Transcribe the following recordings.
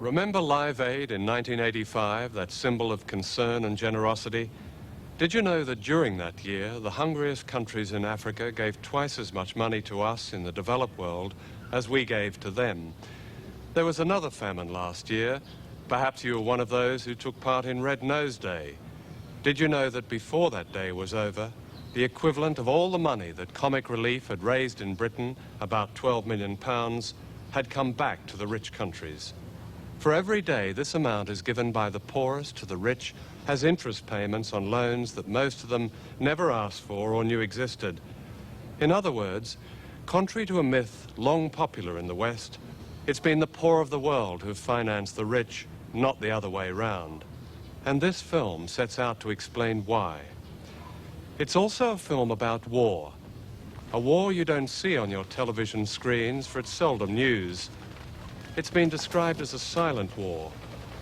Remember Live Aid in 1985, that symbol of concern and generosity? Did you know that during that year, the hungriest countries in Africa gave twice as much money to us in the developed world as we gave to them? There was another famine last year. Perhaps you were one of those who took part in Red Nose Day. Did you know that before that day was over, the equivalent of all the money that Comic Relief had raised in Britain, about £12 million, had come back to the rich countries? For every day this amount is given by the poorest to the rich has interest payments on loans that most of them never asked for or knew existed. In other words, contrary to a myth long popular in the West, it's been the poor of the world who've financed the rich, not the other way round. And this film sets out to explain why. It's also a film about war. A war you don't see on your television screens, for it's seldom news. It's been described as a silent war.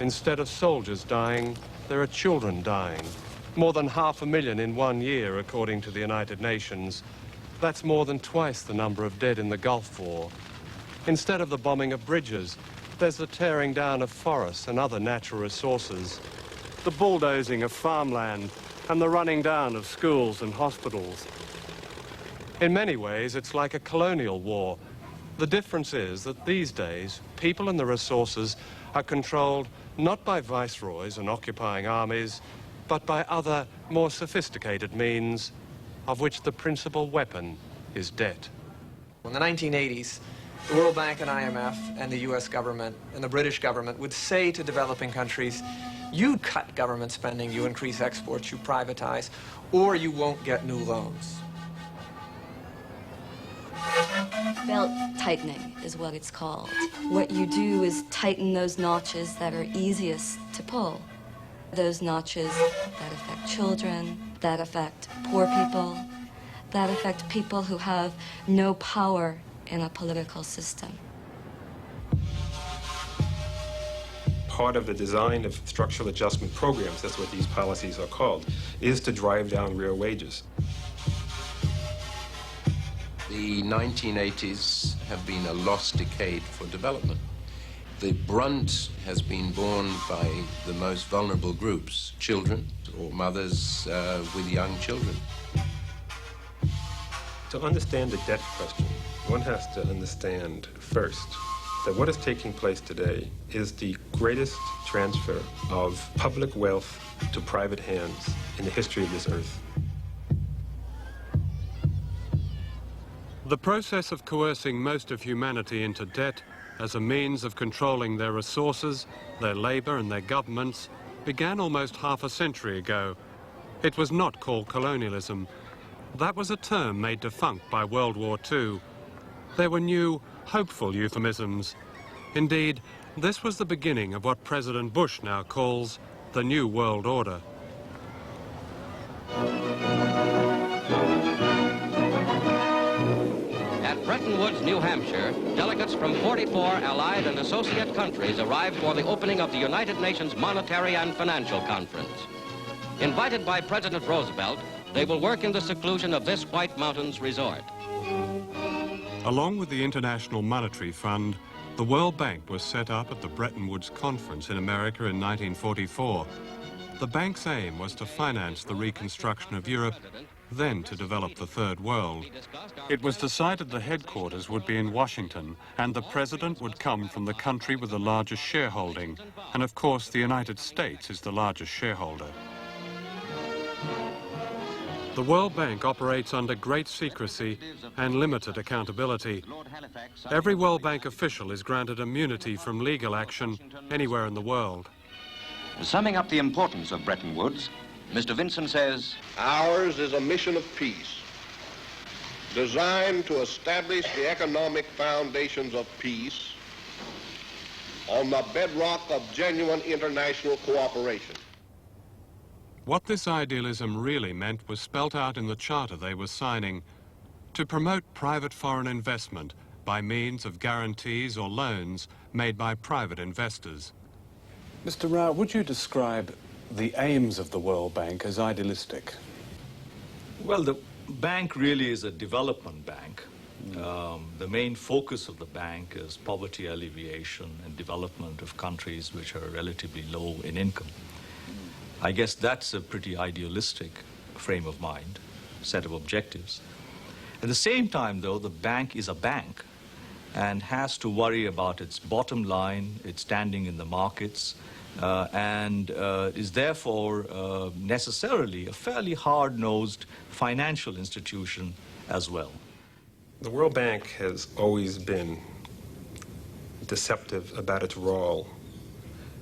Instead of soldiers dying, there are children dying. More than 500,000 in 1 year, according to the United Nations. That's more than twice the number of dead in the Gulf War. Instead of the bombing of bridges, there's the tearing down of forests and other natural resources, the bulldozing of farmland, and the running down of schools and hospitals. In many ways, it's like a colonial war. The difference is that these days, people and the resources are controlled not by viceroys and occupying armies, but by other, more sophisticated means, of which the principal weapon is debt. In the 1980s, the World Bank and IMF and the US government and the British government would say to developing countries, you cut government spending, you increase exports, you privatize, or you won't get new loans. Belt tightening is what it's called. What you do is tighten those notches that are easiest to pull. Those notches that affect children, that affect poor people, that affect people who have no power in a political system. Part of the design of structural adjustment programs, that's what these policies are called, is to drive down real wages. The 1980s have been a lost decade for development. The brunt has been borne by the most vulnerable groups, children or mothers with young children. To understand the debt question, one has to understand first that what is taking place today is the greatest transfer of public wealth to private hands in the history of this earth. The process of coercing most of humanity into debt as a means of controlling their resources, their labor and their governments began almost half a century ago. It was not called colonialism. That was a term made defunct by World War II. There were new, hopeful euphemisms. Indeed, this was the beginning of what President Bush now calls the New World Order. At Bretton Woods, New Hampshire, delegates from 44 allied and associate countries arrived for the opening of the United Nations Monetary and Financial Conference. Invited by President Roosevelt, they will work in the seclusion of this White Mountains resort. Along with the International Monetary Fund, the World Bank was set up at the Bretton Woods Conference in America in 1944. The bank's aim was to finance the reconstruction of Europe, then to develop the Third World. It was decided the headquarters would be in Washington, and the president would come from the country with the largest shareholding. And of course, the United States is the largest shareholder. The World Bank operates under great secrecy and limited accountability. Every World Bank official is granted immunity from legal action anywhere in the world. Summing up the importance of Bretton Woods, Mr. Vinson says, ours is a mission of peace, designed to establish the economic foundations of peace on the bedrock of genuine international cooperation. What this idealism really meant was spelt out in the charter they were signing: to promote private foreign investment by means of guarantees or loans made by private investors. Mr. Rao, would you describe the aims of the World Bank as idealistic? Well, the bank really is a development bank. The main focus of the bank is poverty alleviation and development of countries which are relatively low in income. I guess that's a pretty idealistic frame of mind, set of objectives. At the same time, though, the bank is a bank and has to worry about its bottom line, its standing in the markets, and is therefore necessarily a fairly hard-nosed financial institution as well. The World Bank has always been deceptive about its role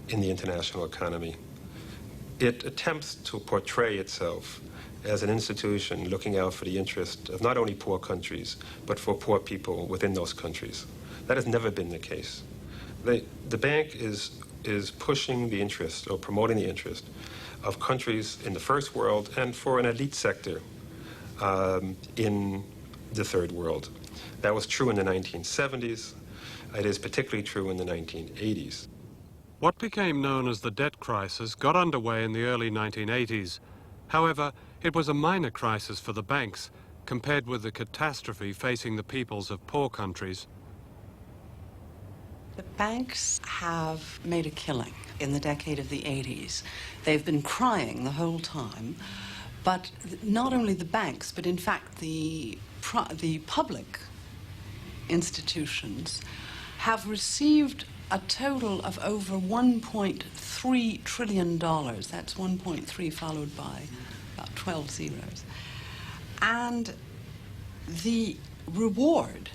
in the international economy. It attempts to portray itself as an institution looking out for the interest of not only poor countries, but for poor people within those countries. That has never been the case. The bank is pushing the interest or promoting the interest of countries in the first world and for an elite sector in the third world. That was true in the 1970s. It is particularly true in the 1980s. What became known as the debt crisis got underway in the early 1980s. However, it was a minor crisis for the banks compared with the catastrophe facing the peoples of poor countries. The banks have made a killing in the decade of the 80s. They've been crying the whole time, but not only the banks, but in fact the public institutions have received a total of over $1.3 trillion. That's 1.3 followed by about 12 zeros. And the reward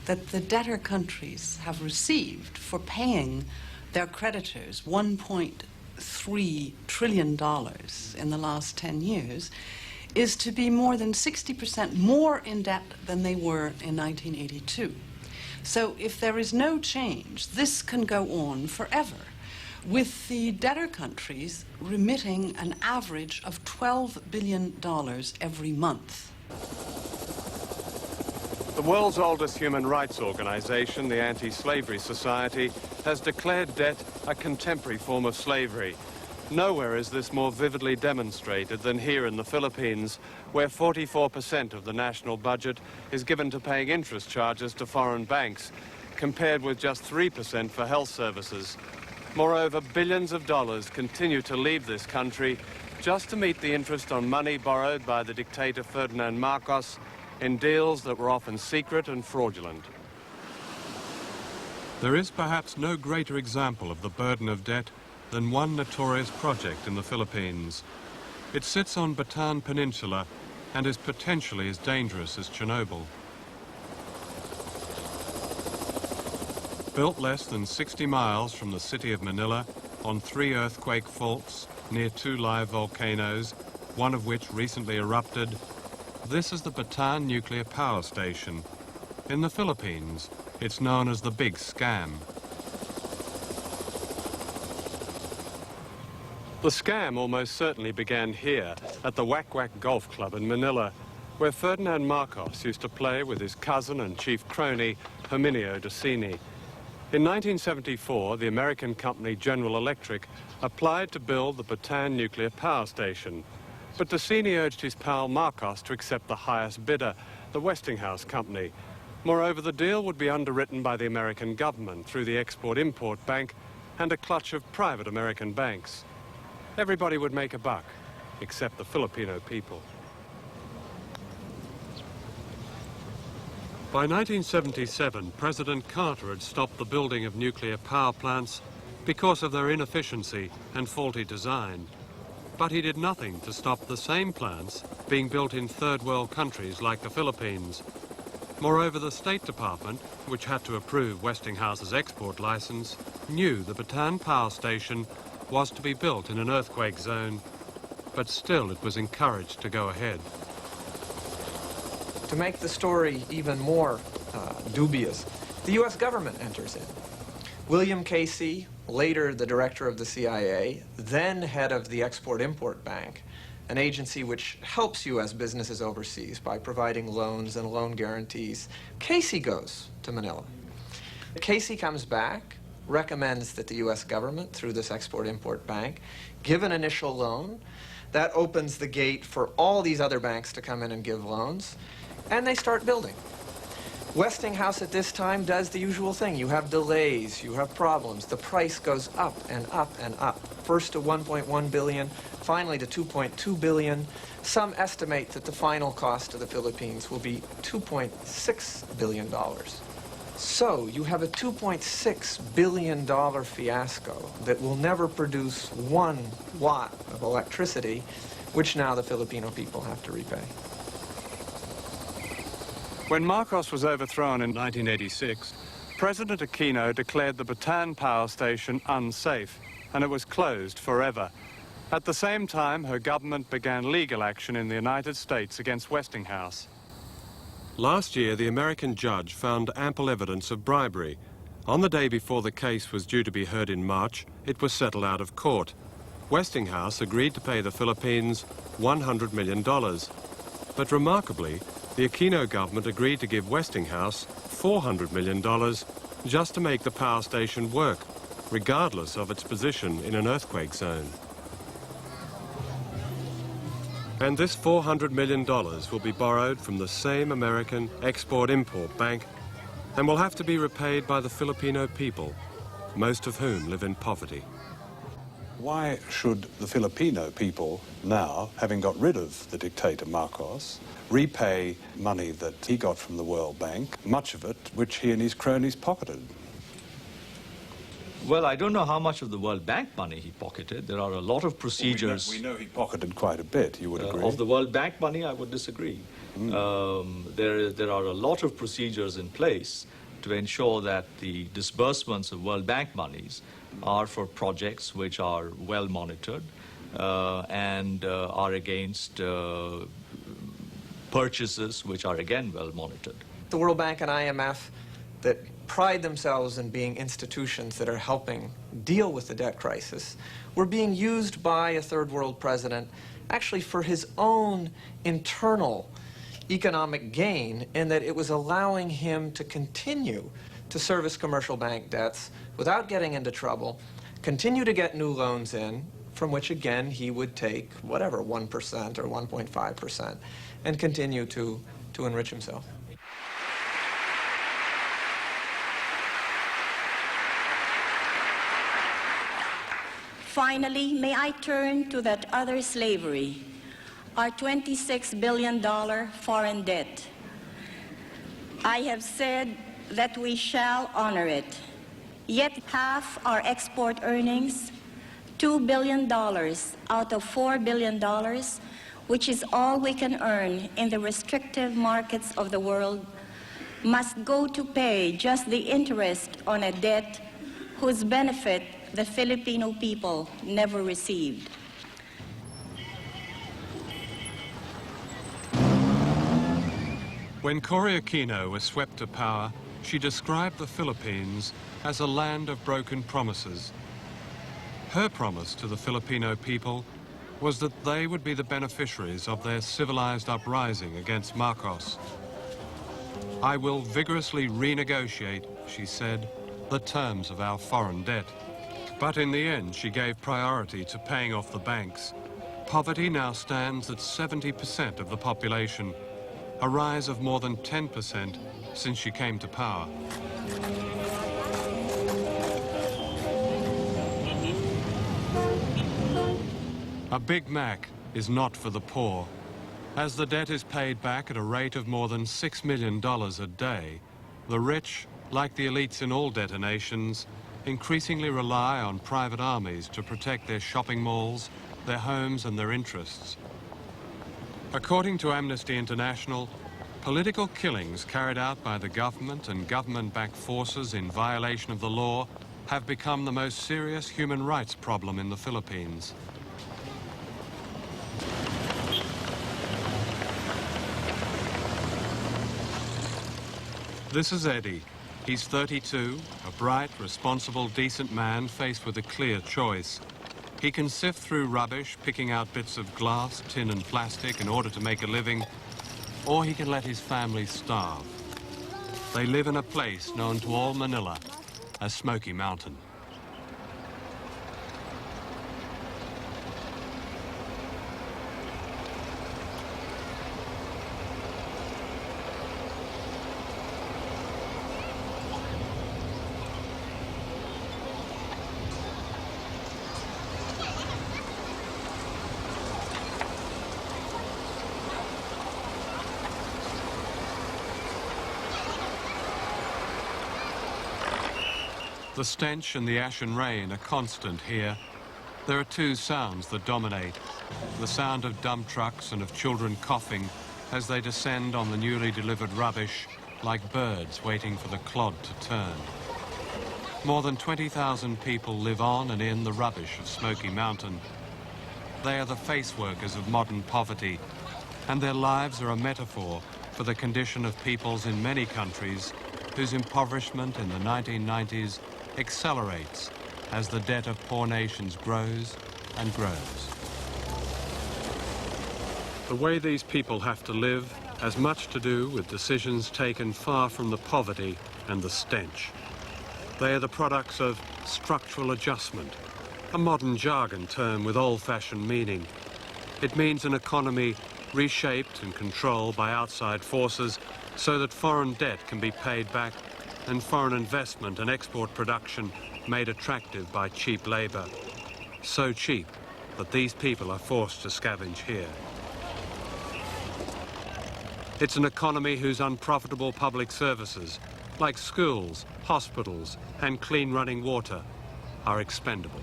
that the debtor countries have received for paying their creditors $1.3 trillion in the last 10 years is to be more than 60% more in debt than they were in 1982. So if there is no change, this can go on forever, with the debtor countries remitting an average of $12 billion every month. The world's oldest human rights organization, the Anti-Slavery Society, has declared debt a contemporary form of slavery. Nowhere is this more vividly demonstrated than here in the Philippines, where 44% of the national budget is given to paying interest charges to foreign banks, compared with just 3% for health services. Moreover, billions of dollars continue to leave this country just to meet the interest on money borrowed by the dictator Ferdinand Marcos in deals that were often secret and fraudulent. There is perhaps no greater example of the burden of debt than one notorious project in the Philippines. It sits on Bataan Peninsula and is potentially as dangerous as Chernobyl. Built less than 60 miles from the city of Manila on 3 earthquake faults near 2 live volcanoes, one of which recently erupted, this is the Bataan Nuclear Power Station. In the Philippines, it's known as the Big Scam. The scam almost certainly began here at the Wack Wack Golf Club in Manila, where Ferdinand Marcos used to play with his cousin and chief crony, Herminio Docini. In 1974, the American company General Electric applied to build the Bataan Nuclear Power Station. But Docini urged his pal Marcos to accept the highest bidder, the Westinghouse Company. Moreover, the deal would be underwritten by the American government through the Export-Import Bank and a clutch of private American banks. Everybody would make a buck, except the Filipino people. By 1977, President Carter had stopped the building of nuclear power plants because of their inefficiency and faulty design. But he did nothing to stop the same plants being built in third world countries like the Philippines. Moreover, the State Department, which had to approve Westinghouse's export license, knew the Bataan Power Station was to be built in an earthquake zone, but still it was encouraged to go ahead. To make the story even more dubious, the U.S. government enters in. William Casey, later the director of the CIA, then head of the Export-Import Bank, an agency which helps U.S. businesses overseas by providing loans and loan guarantees. Casey goes to Manila. Casey comes back, recommends that the U.S. government, through this Export-Import Bank, give an initial loan. That opens the gate for all these other banks to come in and give loans, and they start building. Westinghouse at this time does the usual thing. You have delays, you have problems. The price goes up and up and up. First to 1.1 billion, finally to 2.2 billion. Some estimate that the final cost to the Philippines will be $2.6 billion. So you have a $2.6 billion fiasco that will never produce 1 watt of electricity, which now the Filipino people have to repay. When Marcos was overthrown in 1986, President Aquino declared the Bataan power station unsafe, and it was closed forever. At the same time, her government began legal action in the United States against Westinghouse. Last year, the American judge found ample evidence of bribery. On the day before the case was due to be heard in March, it was settled out of court. Westinghouse agreed to pay the Philippines $100 million. But remarkably, the Aquino government agreed to give Westinghouse $400 million just to make the power station work, regardless of its position in an earthquake zone. And this $400 million will be borrowed from the same American Export-Import Bank and will have to be repaid by the Filipino people, most of whom live in poverty. Why should the Filipino people now, having got rid of the dictator Marcos, repay money that he got from the World Bank, much of it which he and his cronies pocketed? Well, I don't know how much of the World Bank money he pocketed. There are a lot of procedures. We know he pocketed quite a bit, you would agree? Of the World Bank money, I would disagree. There are a lot of procedures in place to ensure that the disbursements of World Bank monies are for projects which are well monitored and are against purchases which are again well monitored. The World Bank and IMF that pride themselves in being institutions that are helping deal with the debt crisis were being used by a third world president actually for his own internal economic gain, in that it was allowing him to continue to service commercial bank debts without getting into trouble, continue to get new loans in, from which again he would take whatever, 1% or 1.5%, and continue to enrich himself. Finally, may I turn to that other slavery, our $26 billion foreign debt. I have said that we shall honor it, yet half our export earnings, $2 billion out of $4 billion, which is all we can earn in the restrictive markets of the world, must go to pay just the interest on a debt whose benefit the Filipino people never received. When Cory Aquino was swept to power, she described the Philippines as a land of broken promises. Her promise to the Filipino people was that they would be the beneficiaries of their civilized uprising against Marcos. "I will vigorously renegotiate," she said, "the terms of our foreign debt." But in the end, she gave priority to paying off the banks. Poverty now stands at 70% of the population, a rise of more than 10% since she came to power. A Big Mac is not for the poor. As the debt is paid back at a rate of more than $6 million a day, the rich, like the elites in all debtor nations, increasingly rely on private armies to protect their shopping malls, their homes and their interests. According to Amnesty International, political killings carried out by the government and government-backed forces in violation of the law have become the most serious human rights problem in the Philippines. This is Eddie. He's 32, a bright, responsible, decent man faced with a clear choice. He can sift through rubbish, picking out bits of glass, tin and plastic in order to make a living, or he can let his family starve. They live in a place known to all Manila as Smoky Mountain. The stench and the ashen rain are constant here. There are two sounds that dominate. The sound of dump trucks and of children coughing as they descend on the newly delivered rubbish like birds waiting for the clod to turn. More than 20,000 people live on and in the rubbish of Smoky Mountain. They are the face workers of modern poverty, and their lives are a metaphor for the condition of peoples in many countries whose impoverishment in the 1990s accelerates as the debt of poor nations grows and grows. The way these people have to live has much to do with decisions taken far from the poverty and the stench. They are the products of structural adjustment, a modern jargon term with old-fashioned meaning. It means an economy reshaped and controlled by outside forces so that foreign debt can be paid back and foreign investment and export production made attractive by cheap labor. So cheap that these people are forced to scavenge here. It's an economy whose unprofitable public services, like schools, hospitals, and clean running water, are expendable.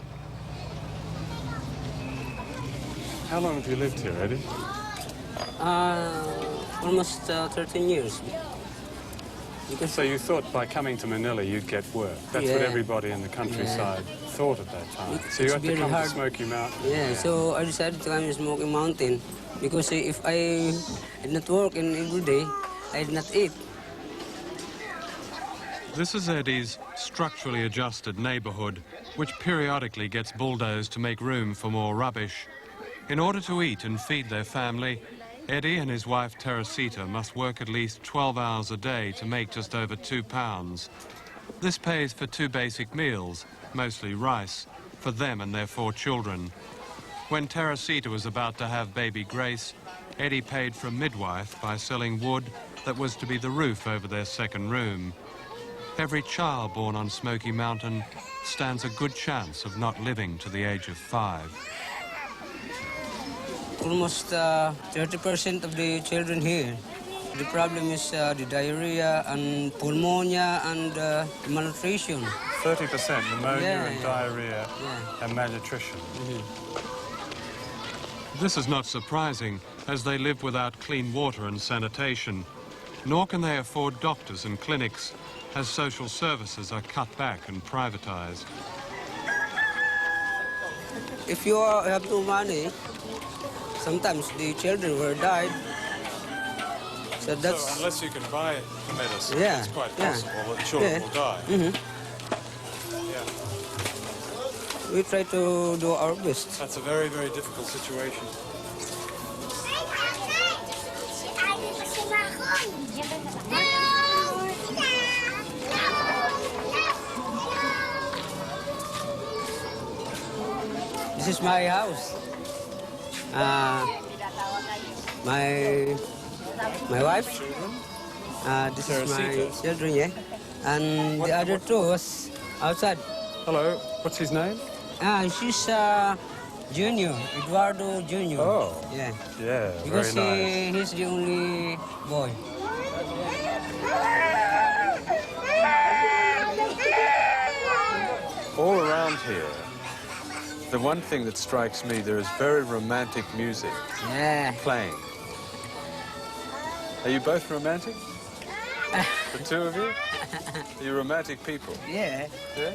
How long have you lived here, Eddie? Almost 13 years. So you thought by coming to Manila you'd get work. That's what everybody in the countryside thought at that time. So you had to come to Smoky Mountain. Yeah, so I decided to come to Smoky Mountain because if I did not work every day, I did not eat. This is Eddie's structurally adjusted neighborhood, which periodically gets bulldozed to make room for more rubbish. In order to eat and feed their family, Eddie and his wife Teresita must work at least 12 hours a day to make just over £2. This pays for 2 basic meals, mostly rice, for them and their 4 children. When Teresita was about to have baby Grace, Eddie paid for a midwife by selling wood that was to be the roof over their second room. Every child born on Smoky Mountain stands a good chance of not living to the age of 5. Almost 30% of the children here. The problem is the diarrhea and pneumonia and malnutrition. 30% pneumonia and diarrhea and malnutrition. This is not surprising, as they live without clean water and sanitation, nor can they afford doctors and clinics, as social services are cut back and privatized. If you have no money, sometimes the children will die. So that's... So unless you can buy the medicine, Yeah, it's quite yeah. possible that children will die. We try to do our best. That's a very, very difficult situation. This is my house. My wife. This is my children, yeah. And the other two was outside. Hello, what's his name? She's Junior, Eduardo Junior. Oh. Yeah. Yeah, Because very nice. he's the only boy. All around here, the one thing that strikes me, there is very romantic music playing. Are you both romantic? The two of you? Are you romantic people? Yeah. Yeah?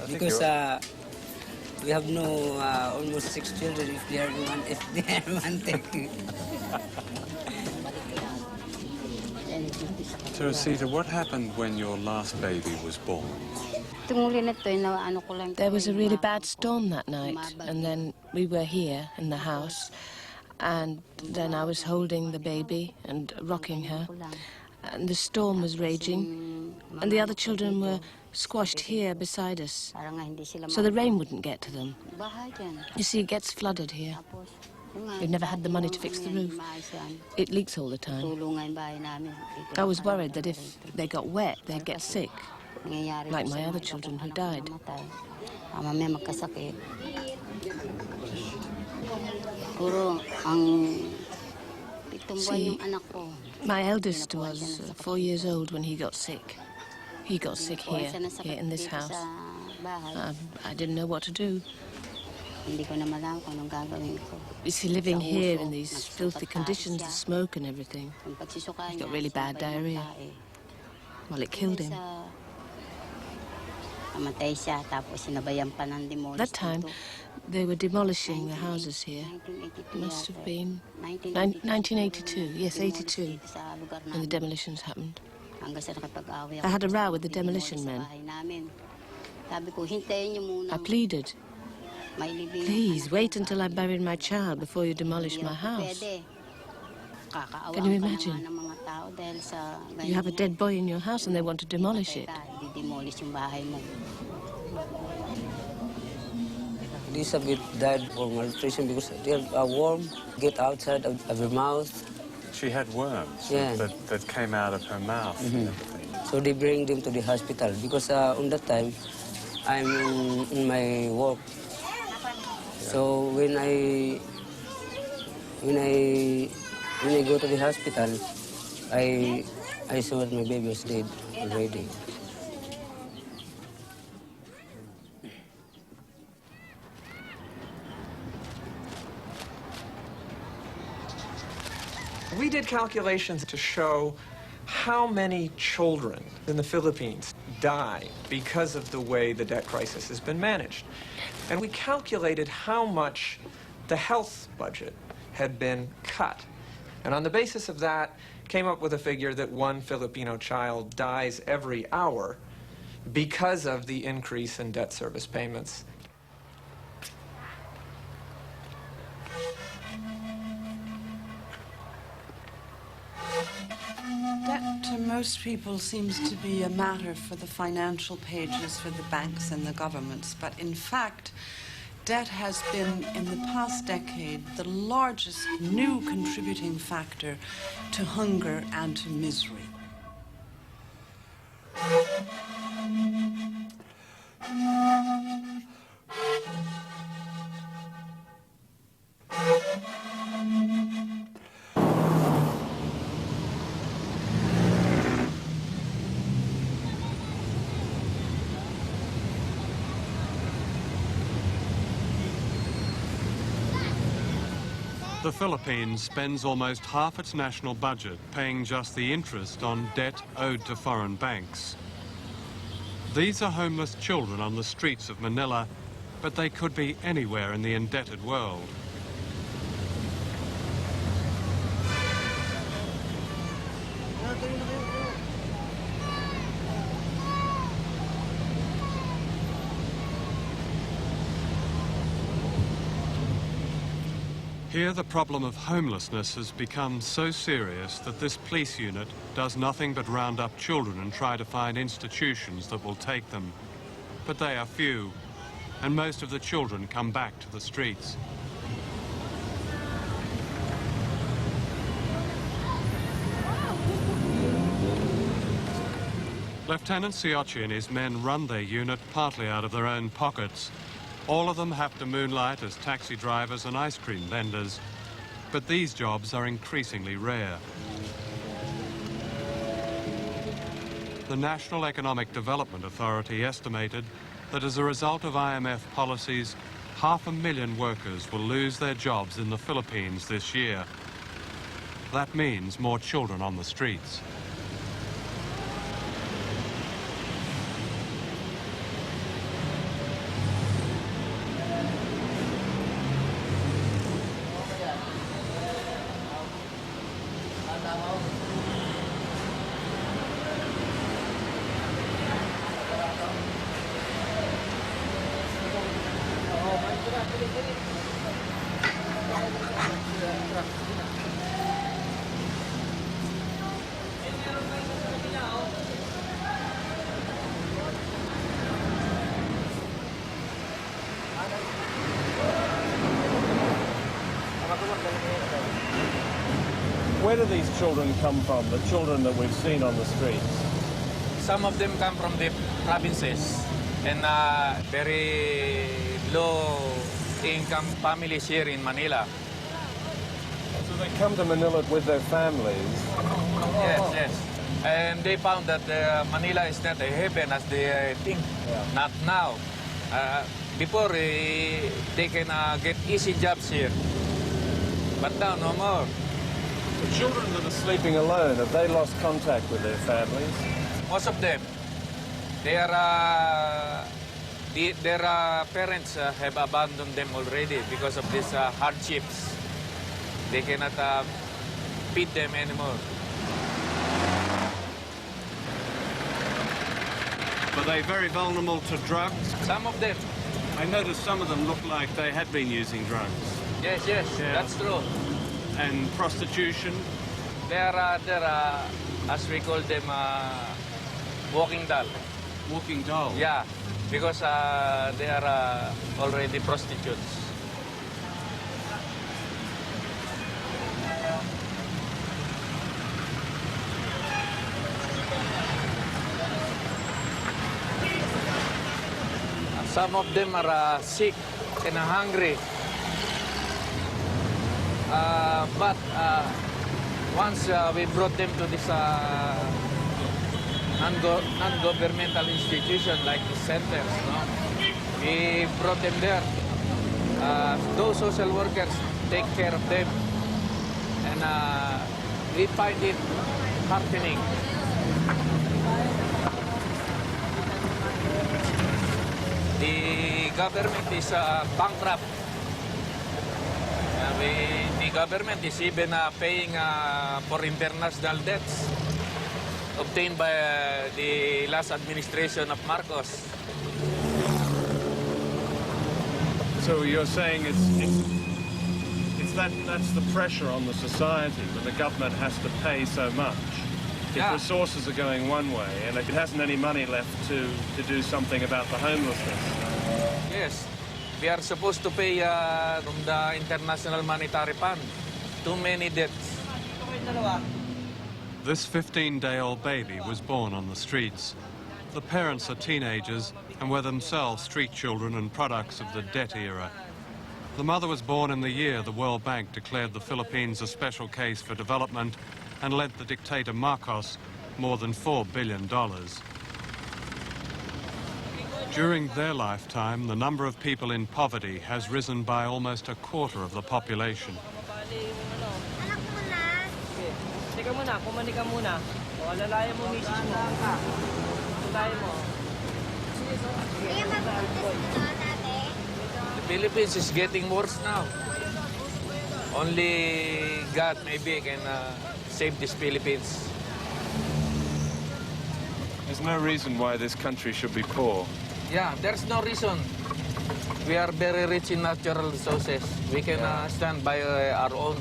Because we have no almost 6 children if they are romantic. Teresita, what happened when your last baby was born? There was a really bad storm that night, and then we were here in the house, and then I was holding the baby and rocking her, and the storm was raging, and the other children were squashed here beside us, so the rain wouldn't get to them. You see, it gets flooded here. We've never had the money to fix the roof. It leaks all the time. I was worried that if they got wet, they'd get sick, like my other children who died. See, my eldest was 4 years old when he got sick. He got sick here in this house. I didn't know what to do. You see, living here in these filthy conditions, the smoke and everything, he got really bad diarrhea. Well, it killed him. That time, they were demolishing the houses here. It must have been 1982, yes, 82, when the demolitions happened. I had a row with the demolition men. I pleaded, please, wait until I buried my child before you demolish my house. Can you imagine? You have a dead boy in your house and they want to demolish it. Elizabeth died from malnutrition because they are warm, get outside of her mouth. She had worms Yeah. that came out of her mouth. And everything. So they bring them to the hospital because on that time I'm in my work. So when I go to the hospital, I saw that my baby was dead already. We did calculations to show how many children in the Philippines die because of the way the debt crisis has been managed. And we calculated how much the health budget had been cut. And on the basis of that, came up with a figure that one Filipino child dies every hour because of the increase in debt service payments. Debt to most people seems to be a matter for the financial pages, for the banks and the governments. But in fact, debt has been, in the past decade, the largest new contributing factor to hunger and to misery. The Philippines spends almost half its national budget paying just the interest on debt owed to foreign banks. These are homeless children on the streets of Manila, but they could be anywhere in the indebted world. Here, the problem of homelessness has become so serious that this police unit does nothing but round up children and try to find institutions that will take them. But they are few, and most of the children come back to the streets. Lieutenant Siochi and his men run their unit partly out of their own pockets. All of them have to moonlight as taxi drivers and ice cream vendors, but these jobs are increasingly rare. The National Economic Development Authority estimated that as a result of IMF policies, 500,000 workers will lose their jobs in the Philippines this year. That means more children on the streets. Where do these children come from, the children that we've seen on the streets? Some of them come from the provinces and very low-income families here in Manila. So they come to Manila with their families? Yes, yes. And they found that Manila is not a heaven as they think. Not now. Before, they can get easy jobs here. But now, no more. The children that are sleeping alone, have they lost contact with their families? Most of them. Their parents have abandoned them already because of these hardships. They cannot feed them anymore. Were they very vulnerable to drugs? Some of them. I noticed some of them looked like they had been using drugs. Yes, that's true. And prostitution? They're as we call them, walking doll. Walking doll? Yeah, because they are already prostitutes. Some of them are sick and hungry. But once we brought them to this non-governmental institution like the centers, we brought them there. Those social workers take care of them. And we find it heartening. The government is bankrupt. The government is even paying for international debts obtained by the last administration of Marcos. So you're saying that's the pressure on the society, that the government has to pay so much. If resources are going one way and it hasn't any money left to do something about the homelessness. Yes, we are supposed to pay from the International Monetary Fund. Too many debts. This 15-day-old baby was born on the streets. The parents are teenagers and were themselves street children and products of the debt era. The mother was born in the year the World Bank declared the Philippines a special case for development and lent the dictator Marcos more than $4 billion. During their lifetime, the number of people in poverty has risen by almost a quarter of the population. The Philippines is getting worse now. Only God maybe can save this Philippines. There's no reason why this country should be poor. Yeah, there's no reason. We are very rich in natural resources. We can stand by our own.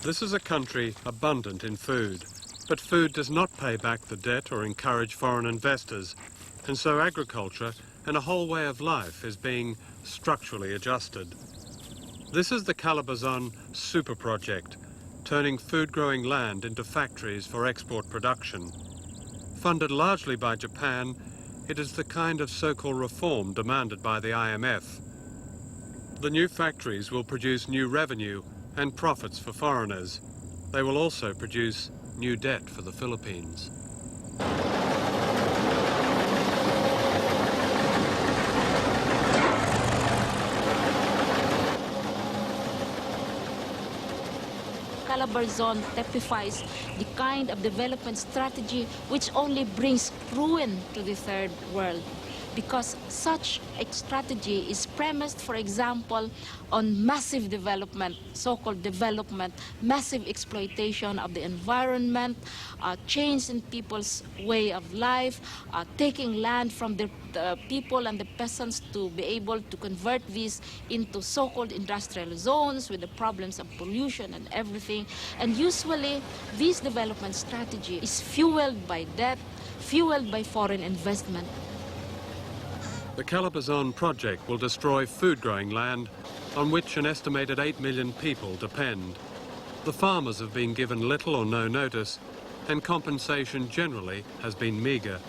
This is a country abundant in food, but food does not pay back the debt or encourage foreign investors, and so agriculture and a whole way of life is being structurally adjusted. This is the Calabazon Super Project, turning food-growing land into factories for export production. Funded largely by Japan, it is the kind of so-called reform demanded by the IMF. The new factories will produce new revenue and profits for foreigners. They will also produce new debt for the Philippines. Calabazon typifies the kind of development strategy which only brings ruin to the third world, because such a strategy is premised, for example, on massive development, so-called development, massive exploitation of the environment, change in people's way of life, taking land from the people and the peasants to be able to convert these into so-called industrial zones with the problems of pollution and everything. And usually, this development strategy is fueled by debt, fueled by foreign investment. The Calabazon project will destroy food-growing land on which an estimated 8 million people depend. The farmers have been given little or no notice, and compensation generally has been meagre.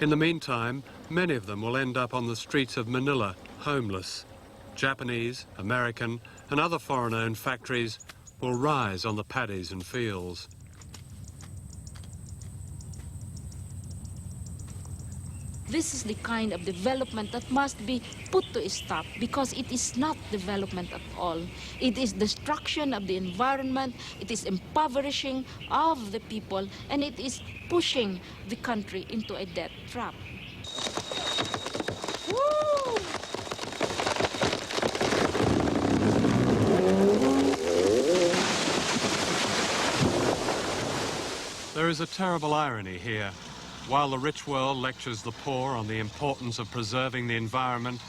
In the meantime, many of them will end up on the streets of Manila homeless. Japanese, American, and other foreign-owned factories will rise on the paddies and fields. This is the kind of development that must be put to a stop, because it is not development at all. It is destruction of the environment, it is impoverishing of the people, and it is pushing the country into a debt trap. Woo! There is a terrible irony here. While the rich world lectures the poor on the importance of preserving the environment,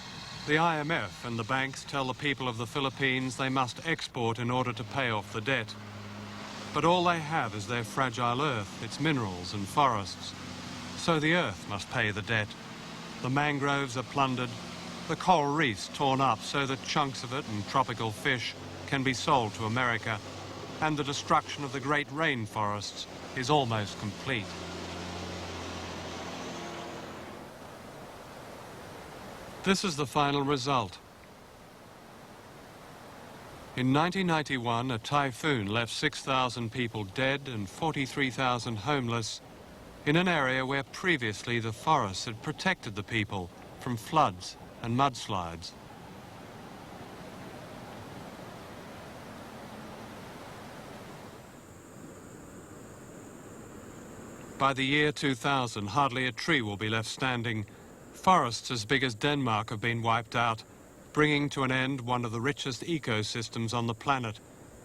the IMF and the banks tell the people of the Philippines they must export in order to pay off the debt. But all they have is their fragile earth, its minerals and forests. So the earth must pay the debt. The mangroves are plundered, the coral reefs torn up so that chunks of it and tropical fish can be sold to America, and the destruction of the great rainforests is almost complete. This is the final result. In 1991, a typhoon left 6,000 people dead and 43,000 homeless in an area where previously the forests had protected the people from floods and mudslides. By the year 2000, hardly a tree will be left standing. Forests as big as Denmark have been wiped out, bringing to an end one of the richest ecosystems on the planet,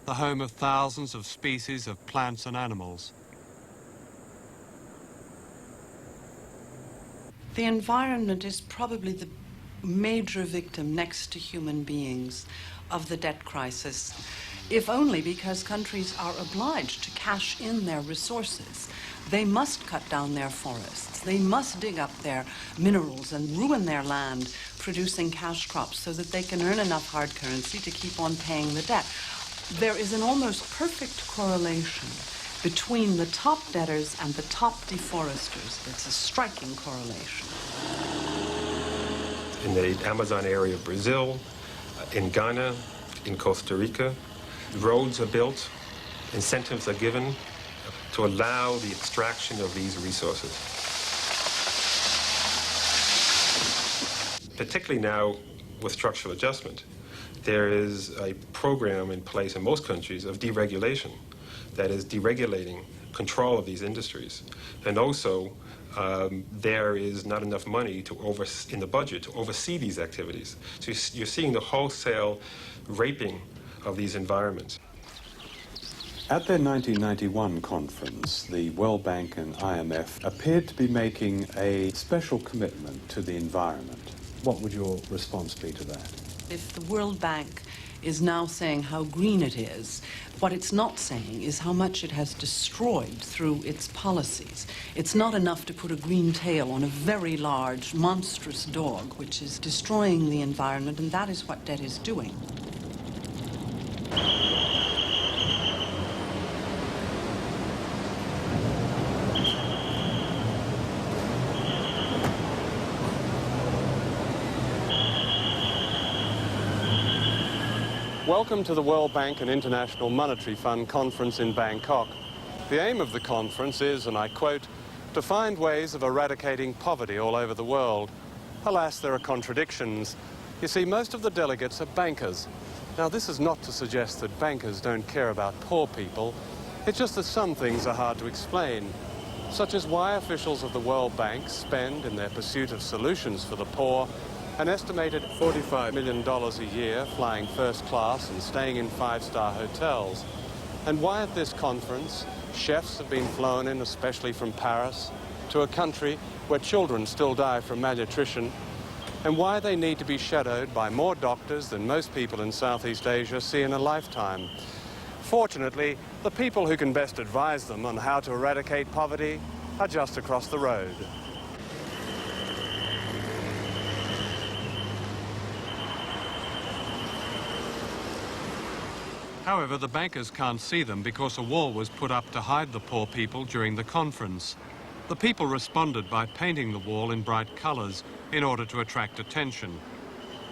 the home of thousands of species of plants and animals. The environment is probably the major victim next to human beings of the debt crisis, if only because countries are obliged to cash in their resources. They must cut down their forests. They must dig up their minerals and ruin their land, producing cash crops so that they can earn enough hard currency to keep on paying the debt. There is an almost perfect correlation between the top debtors and the top deforesters. It's a striking correlation. In the Amazon area of Brazil, in Ghana, in Costa Rica, roads are built, incentives are given to allow the extraction of these resources. Particularly now with structural adjustment, there is a program in place in most countries of deregulation, that is deregulating control of these industries. And also, there is not enough money in the budget to oversee these activities. So you're seeing the wholesale raping of these environments. At their 1991 conference, the World Bank and IMF appeared to be making a special commitment to the environment. What would your response be to that? If the World Bank is now saying how green it is, what it's not saying is how much it has destroyed through its policies. It's not enough to put a green tail on a very large, monstrous dog, which is destroying the environment, and that is what debt is doing. Welcome to the World Bank and International Monetary Fund conference in Bangkok. The aim of the conference is, and I quote, to find ways of eradicating poverty all over the world. Alas, there are contradictions. You see, most of the delegates are bankers. Now, this is not to suggest that bankers don't care about poor people. It's just that some things are hard to explain, such as why officials of the World Bank spend, in their pursuit of solutions for the poor, an estimated $45 million a year flying first class and staying in five-star hotels. And why at this conference, chefs have been flown in, especially from Paris, to a country where children still die from malnutrition, and why they need to be shadowed by more doctors than most people in Southeast Asia see in a lifetime. Fortunately, the people who can best advise them on how to eradicate poverty are just across the road. However, the bankers can't see them because a wall was put up to hide the poor people during the conference. The people responded by painting the wall in bright colors in order to attract attention.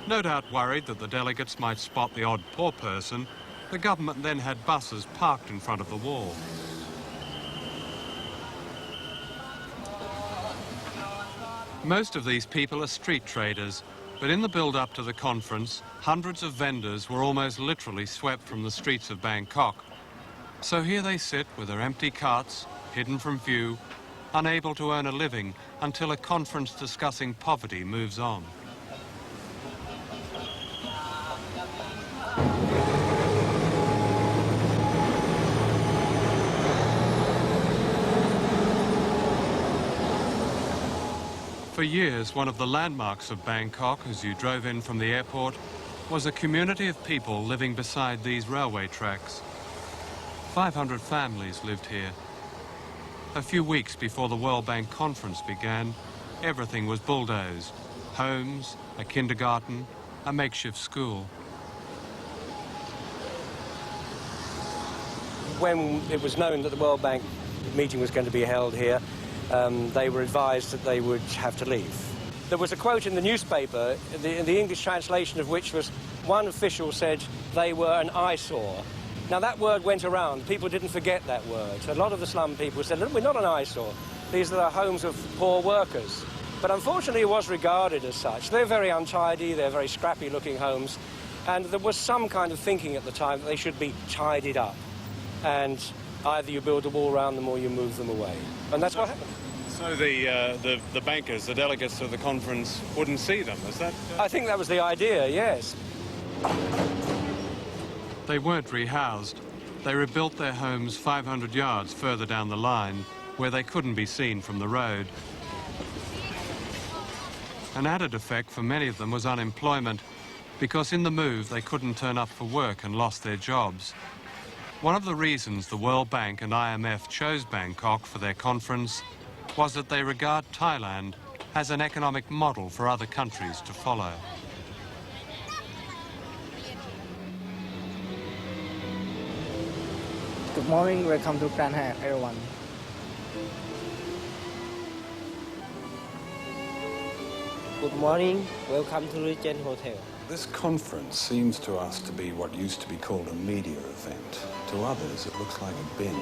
No doubt worried that the delegates might spot the odd poor person, the government then had buses parked in front of the wall. Most of these people are street traders, but in the build-up to the conference, hundreds of vendors were almost literally swept from the streets of Bangkok. So here they sit with their empty carts, hidden from view, unable to earn a living until a conference discussing poverty moves on. For years, one of the landmarks of Bangkok as you drove in from the airport was a community of people living beside these railway tracks. 500 families lived here. A few weeks before the World Bank conference began, everything was bulldozed. Homes, a kindergarten, a makeshift school. When it was known that the World Bank meeting was going to be held here, they were advised that they would have to leave. There was a quote in the newspaper, the English translation of which was, one official said they were an eyesore. Now that word went around, people didn't forget that word. A lot of the slum people said, we're not an eyesore, these are the homes of poor workers. But unfortunately it was regarded as such. They're very untidy, they're very scrappy looking homes, and there was some kind of thinking at the time that they should be tidied up. And either you build a wall around them or you move them away. And that's what happened. So the bankers, the delegates of the conference, wouldn't see them, is that? I think that was the idea, yes. They weren't rehoused. They rebuilt their homes 500 yards further down the line, where they couldn't be seen from the road. An added effect for many of them was unemployment, because in the move they couldn't turn up for work and lost their jobs. One of the reasons the World Bank and IMF chose Bangkok for their conference was that they regard Thailand as an economic model for other countries to follow. Good morning, welcome to Grand Hyatt, everyone. Good morning, welcome to Regent Hotel. This conference seems to us to be what used to be called a media event. To others, it looks like a binge.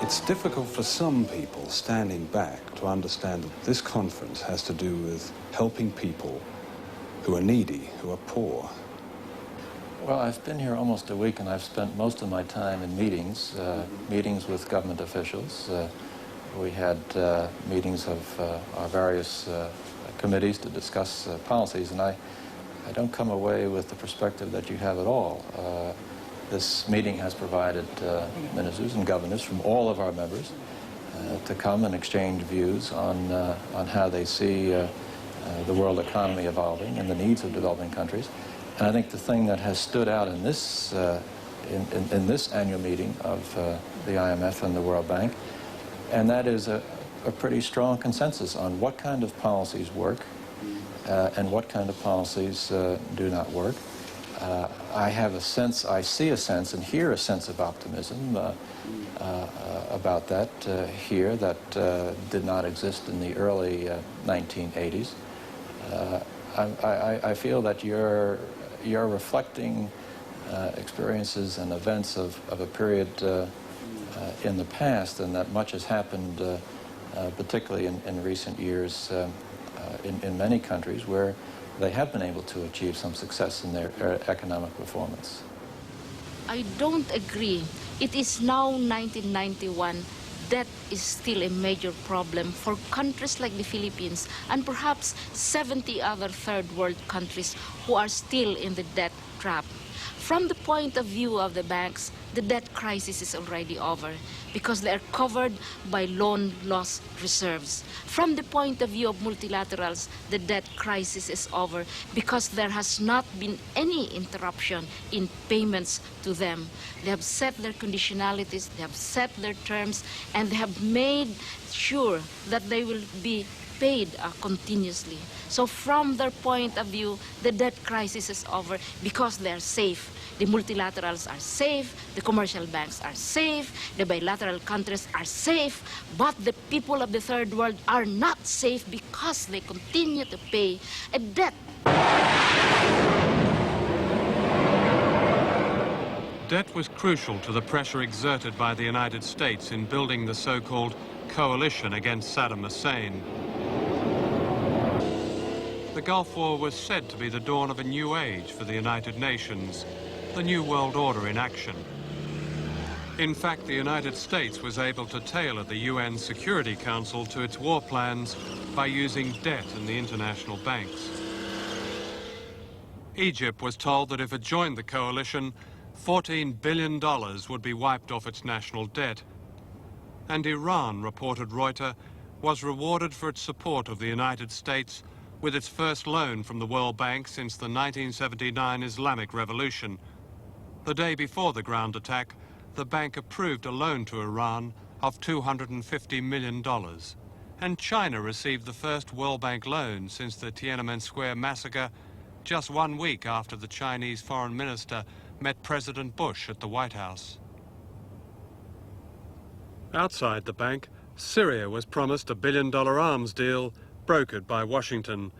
It's difficult for some people standing back to understand that this conference has to do with helping people who are needy, who are poor. Well, I've been here almost a week, and I've spent most of my time in meetings, meetings with government officials. We had meetings of our various committees to discuss policies, and I don't come away with the perspective that you have at all. This meeting has provided ministers and governors from all of our members to come and exchange views on how they see the world economy evolving and the needs of developing countries. And I think the thing that has stood out in this annual meeting of the IMF and the World Bank, and that is a pretty strong consensus on what kind of policies work and what kind of policies do not work. I have a sense, I see a sense and hear a sense of optimism about that here that did not exist in the early 1980s. I feel that you're reflecting experiences and events of a period in the past, and that much has happened, particularly in recent years, in many countries where they have been able to achieve some success in their economic performance. I don't agree. It is now 1991. Debt is still a major problem for countries like the Philippines and perhaps 70 other third world countries who are still in the debt trap. From the point of view of the banks, the debt crisis is already over because they are covered by loan loss reserves. From the point of view of multilaterals, the debt crisis is over because there has not been any interruption in payments to them. They have set their conditionalities, they have set their terms, and they have made sure that they will be paid continuously. So from their point of view, the debt crisis is over because they are safe. The multilaterals are safe, the commercial banks are safe, the bilateral countries are safe, but the people of the third world are not safe because they continue to pay a debt Debt was crucial to the pressure exerted by the United States in building the so-called coalition against Saddam Hussein. The Gulf War was said to be the dawn of a new age for the United Nations, the New World Order in action. In fact, the United States was able to tailor the UN Security Council to its war plans by using debt in the international banks. Egypt was told that if it joined the coalition, $14 billion would be wiped off its national debt. And Iran, reported Reuters, was rewarded for its support of the United States with its first loan from the World Bank since the 1979 Islamic Revolution. The day before the ground attack, the bank approved a loan to Iran of $250 million. And China received the first World Bank loan since the Tiananmen Square massacre, just 1 week after the Chinese foreign minister met President Bush at the White House. Outside the bank, Syria was promised a $1 billion arms deal brokered by Washington,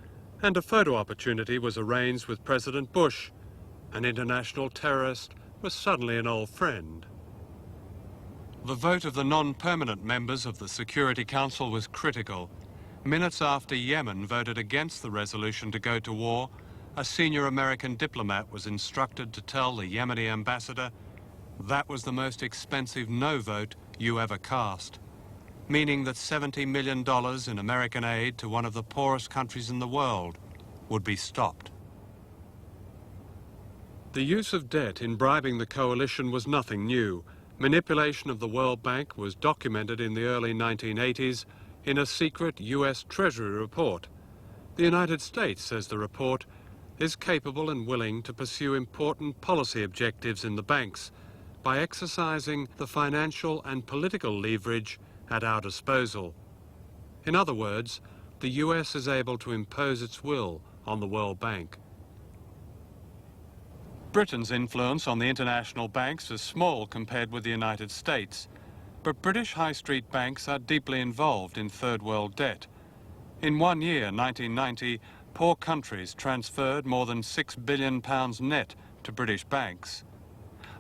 and a photo opportunity was arranged with President Bush. An international terrorist was suddenly an old friend. The vote of the non-permanent members of the Security Council was critical. Minutes after Yemen voted against the resolution to go to war, a senior American diplomat was instructed to tell the Yemeni ambassador, "That was the most expensive no vote you ever cast," meaning that $70 million in American aid to one of the poorest countries in the world would be stopped. The use of debt in bribing the coalition was nothing new. Manipulation of the World Bank was documented in the early 1980s in a secret US Treasury report. The United States, says the report, is capable and willing to pursue important policy objectives in the banks by exercising the financial and political leverage at our disposal. In other words, the US is able to impose its will on the World Bank. Britain's influence on the international banks is small compared with the United States, but British high street banks are deeply involved in third world debt. In 1 year, 1990, poor countries transferred more than £6 billion net to British banks.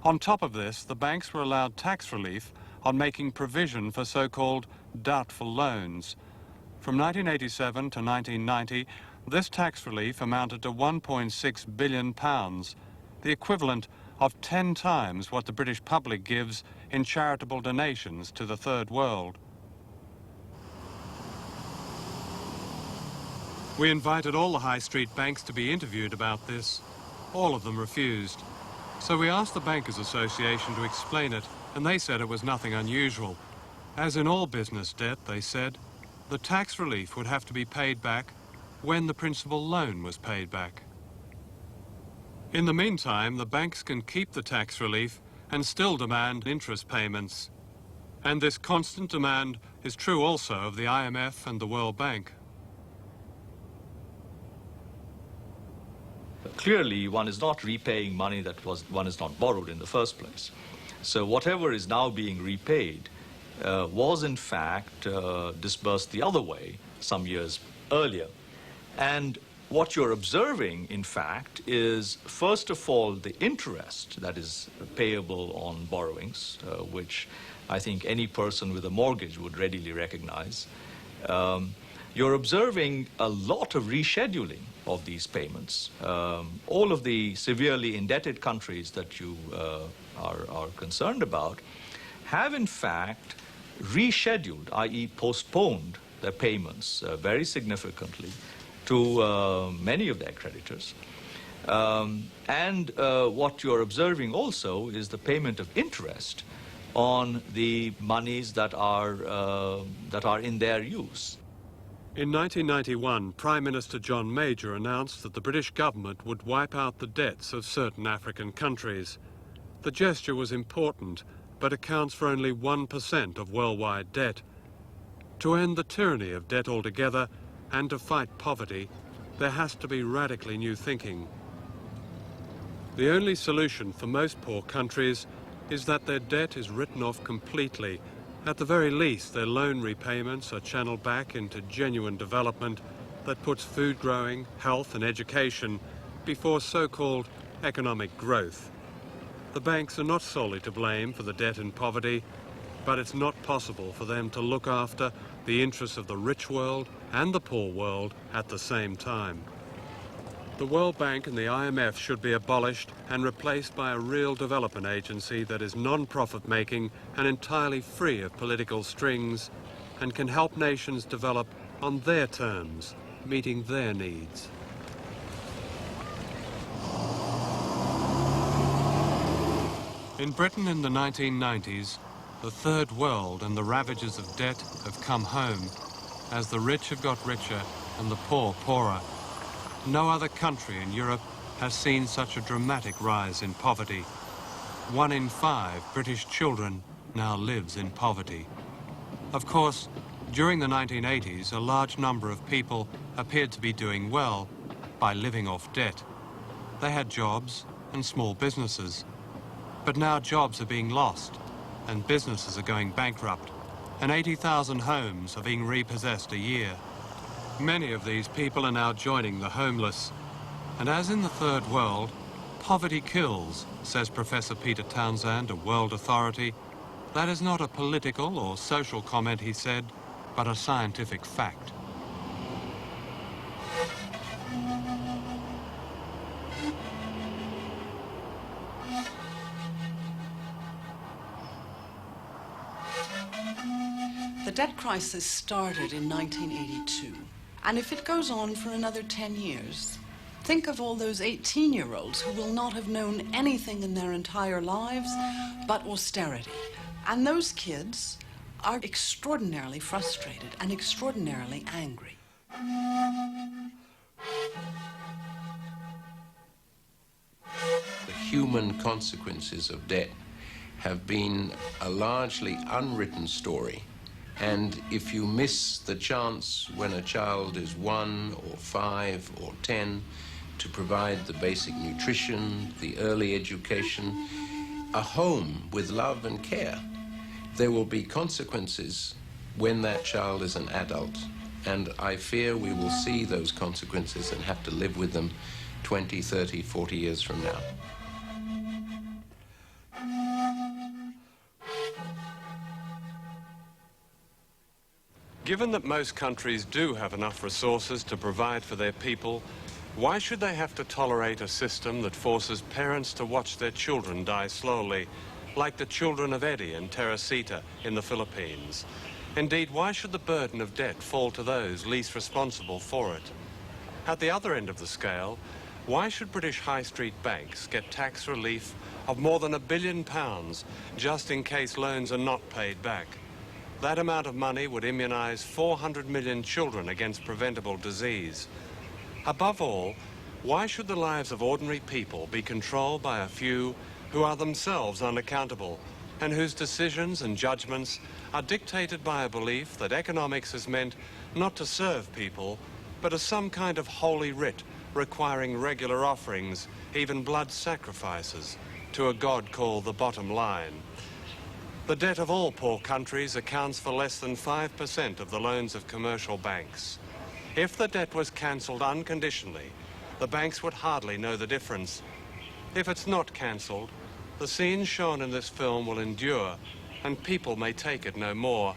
On top of this, the banks were allowed tax relief on making provision for so-called doubtful loans. From 1987 to 1990, this tax relief amounted to £1.6 billion, the equivalent of 10 times what the British public gives in charitable donations to the Third World. We invited all the high street banks to be interviewed about this. All of them refused. So we asked the Bankers Association to explain it, and they said it was nothing unusual. As in all business debt, they said, the tax relief would have to be paid back when the principal loan was paid back. In the meantime, the banks can keep the tax relief and still demand interest payments. And this constant demand is true also of the IMF and the World Bank. Clearly, one is not repaying money that one is not borrowed in the first place. So whatever is now being repaid was in fact disbursed the other way some years earlier. And what you're observing, in fact, is first of all the interest that is payable on borrowings, which I think any person with a mortgage would readily recognize. You're observing a lot of rescheduling of these payments. All of the severely indebted countries that you are concerned about have in fact rescheduled, i.e. postponed their payments very significantly to many of their creditors. And what you're observing also is the payment of interest on the monies that are in their use. In 1991, Prime Minister John Major announced that the British government would wipe out the debts of certain African countries. The gesture was important, but accounts for only 1% of worldwide debt. To end the tyranny of debt altogether and to fight poverty, there has to be radically new thinking. The only solution for most poor countries is that their debt is written off completely. At the very least, their loan repayments are channeled back into genuine development that puts food growing, health and education before so-called economic growth. The banks are not solely to blame for the debt and poverty, but it's not possible for them to look after the interests of the rich world and the poor world at the same time. The World Bank and the IMF should be abolished and replaced by a real development agency that is non-profit making and entirely free of political strings and can help nations develop on their terms, meeting their needs. In Britain in the 1990s, the third world and the ravages of debt have come home as the rich have got richer and the poor poorer. No other country in Europe has seen such a dramatic rise in poverty. 1 in 5 British children now lives in poverty. Of course, during the 1980s, a large number of people appeared to be doing well by living off debt. They had jobs and small businesses. But now jobs are being lost and businesses are going bankrupt, and 80,000 homes are being repossessed a year. Many of these people are now joining the homeless. And as in the third world, poverty kills, says Professor Peter Townsend, a world authority. That is not a political or social comment, he said, but a scientific fact. The debt crisis started in 1982. And if it goes on for another 10 years, think of all those 18-year-olds who will not have known anything in their entire lives but austerity. And those kids are extraordinarily frustrated and extraordinarily angry. The human consequences of debt have been a largely unwritten story. And if you miss the chance when a child is 1 or 5 or 10 to provide the basic nutrition, the early education, a home with love and care, there will be consequences when that child is an adult. And I fear we will see those consequences and have to live with them 20, 30, 40 years from now. Given that most countries do have enough resources to provide for their people, why should they have to tolerate a system that forces parents to watch their children die slowly, like the children of Eddie and Teresita in the Philippines? Indeed, why should the burden of debt fall to those least responsible for it? At the other end of the scale, why should British high street banks get tax relief of more than £1 billion just in case loans are not paid back? That amount of money would immunize 400 million children against preventable disease. Above all, why should the lives of ordinary people be controlled by a few who are themselves unaccountable and whose decisions and judgments are dictated by a belief that economics is meant not to serve people, but as some kind of holy writ requiring regular offerings, even blood sacrifices, to a god called the bottom line? The debt of all poor countries accounts for less than 5% of the loans of commercial banks. If the debt was cancelled unconditionally, the banks would hardly know the difference. If it's not cancelled, the scenes shown in this film will endure, and people may take it no more,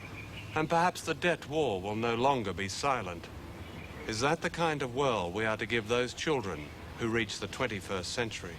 and perhaps the debt war will no longer be silent. Is that the kind of world we are to give those children who reach the 21st century?